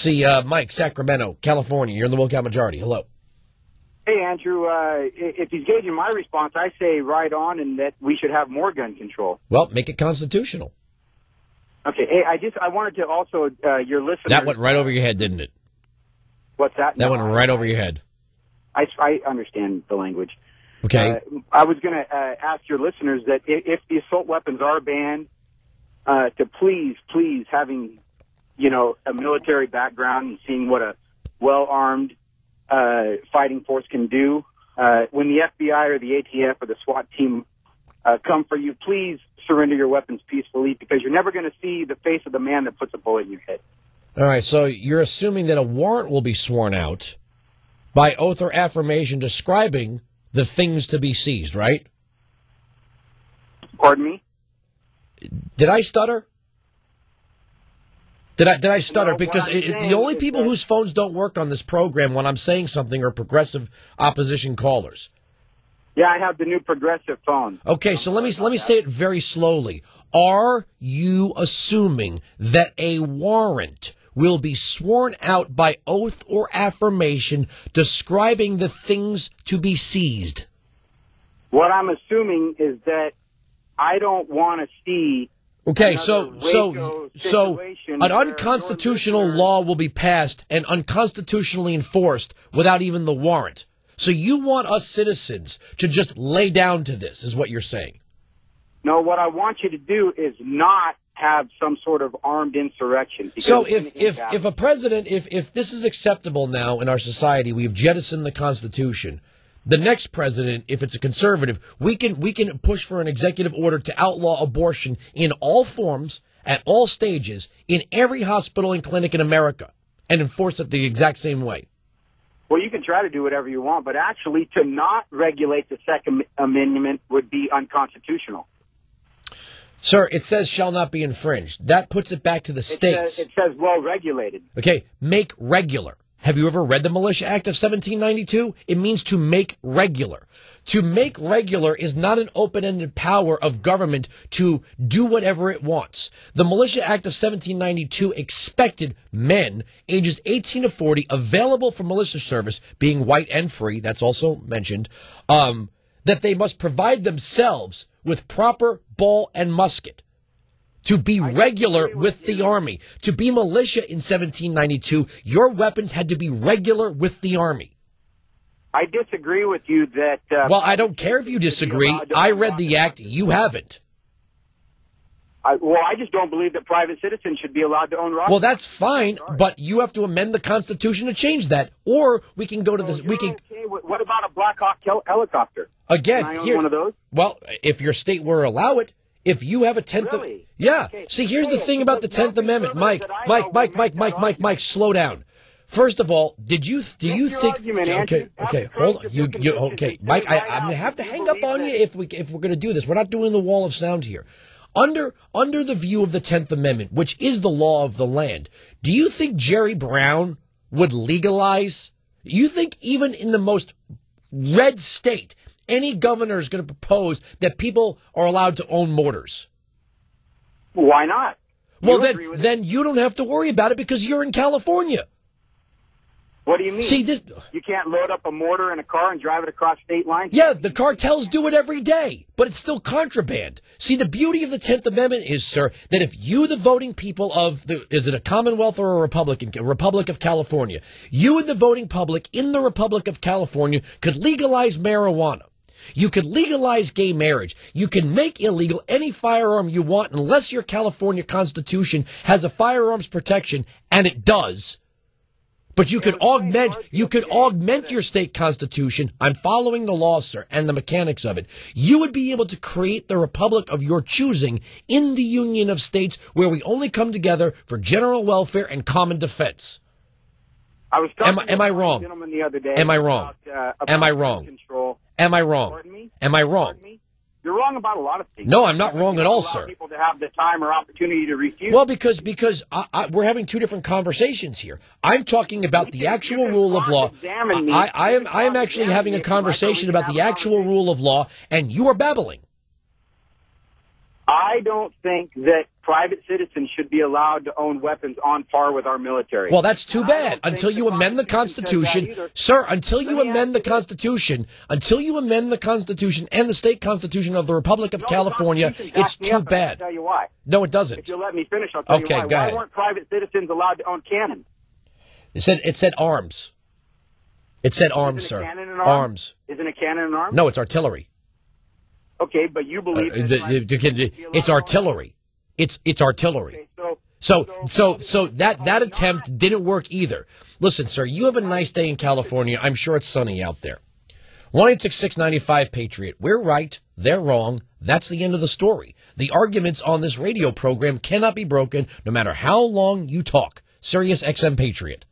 see. Mike, Sacramento, California. You're in the Wilkow majority. Hello. Hey, Andrew. If he's gauging my response, I say right on, and that we should have more gun control. Well, make it constitutional. Okay. Hey, I wanted to also your listeners. That went right over your head, didn't it? What's that? That went right over your head. I understand the language. Okay. I was going to ask your listeners that if the assault weapons are banned, to please, having, a military background and seeing what a well-armed fighting force can do. When the FBI or the ATF or the SWAT team come for you, please surrender your weapons peacefully, because you're never going to see the face of the man that puts a bullet in your head. All right, so you're assuming that a warrant will be sworn out by oath or affirmation describing the things to be seized, right? Pardon me? Did I stutter? Did I stutter? No, because the only people whose phones don't work on this program when I'm saying something are progressive opposition callers. Yeah, I have the new progressive phone. Okay, so let me say it very slowly. Are you assuming that a warrant will be sworn out by oath or affirmation describing the things to be seized? What I'm assuming is that I don't want to see. Okay, so an unconstitutional law will be passed and unconstitutionally enforced without even the warrant. So you want us citizens to just lay down to this, is what you're saying? No, what I want you to do is not have some sort of armed insurrection. So if a president, if this is acceptable now in our society, we've jettisoned the Constitution. The next president, if it's a conservative, we can push for an executive order to outlaw abortion in all forms, at all stages, in every hospital and clinic in America, and enforce it the exact same way. Well, you can try to do whatever you want, but actually to not regulate the Second Amendment would be unconstitutional. Sir, it says shall not be infringed. That puts it back to the states. It says well regulated. Okay, make regular. Have you ever read the Militia Act of 1792? It means to make regular. To make regular is not an open-ended power of government to do whatever it wants. The Militia Act of 1792 expected men ages 18 to 40 available for militia service, being white and free, that's also mentioned, that they must provide themselves with proper ball and musket. To be regular with the Army. To be militia in 1792, your weapons had to be regular with the Army. I disagree with you that... well, I don't care if you disagree. I read the act. You haven't. I just don't believe that private citizens should be allowed to own rockets. Well, that's fine, but you have to amend the Constitution to change that. Or we can go to this... Okay. What about a Black Hawk helicopter? Again, can I own one of those? Well, if your state were to allow it, if you have a 10th... Really? Yeah. Okay. See, here's the thing about the 10th Amendment. Mike, slow down. First of all, do you think... Okay, hold on. Okay, Mike, I'm going to have to hang up on you if we're going to do this. We're not doing the wall of sound here. Under the view of the 10th Amendment, which is the law of the land, do you think Jerry Brown would legalize? You think even in the most red state, any governor is going to propose that people are allowed to own mortars? Why not? Well, then you don't have to worry about it because you're in California. What do you mean? See, you can't load up a mortar in a car and drive it across state lines? Yeah, the cartels do it every day, but it's still contraband. See, the beauty of the 10th Amendment is, sir, that if you, the voting people of is it a Commonwealth or a Republic of California, you and the voting public in the Republic of California could legalize marijuana. You could legalize gay marriage. You can make illegal any firearm you want unless your California Constitution has a firearms protection, and it does. But you could augment your state constitution. I'm following the law, sir, and the mechanics of it. You would be able to create the republic of your choosing in the Union of States where we only come together for general welfare and common defense. I was talking am I wrong? Gentleman the other day am I wrong? About am I wrong? Control. Am I wrong? Pardon me? Am I wrong? Pardon me? You're wrong about a lot of things. No, I'm not wrong at all, sir. People to have the time or opportunity to refute. Well, because we're having two different conversations here. I'm talking about the actual rule of law. I am actually having a conversation about the actual rule of law, and you are babbling. I don't think that private citizens should be allowed to own weapons on par with our military. Well, that's too bad. Until you amend the Constitution, sir, until you amend the Constitution and the state constitution of the Republic of California, it's too bad. I'll tell you why. No, it doesn't. If you'll let me finish, I'll tell you why. Okay, go ahead. Why weren't private citizens allowed to own cannons? It said arms. It said arms, Isn't a sir. cannon an arm? Arms. Isn't a cannon an arm? No, it's artillery. Okay, but you believe it's artillery. It's artillery. Okay, So that attempt didn't work either. Listen, sir, you have a nice day in California. I'm sure it's sunny out there. 1-866-95-PATRIOT. We're right. They're wrong. That's the end of the story. The arguments on this radio program cannot be broken no matter how long you talk. Sirius XM Patriot.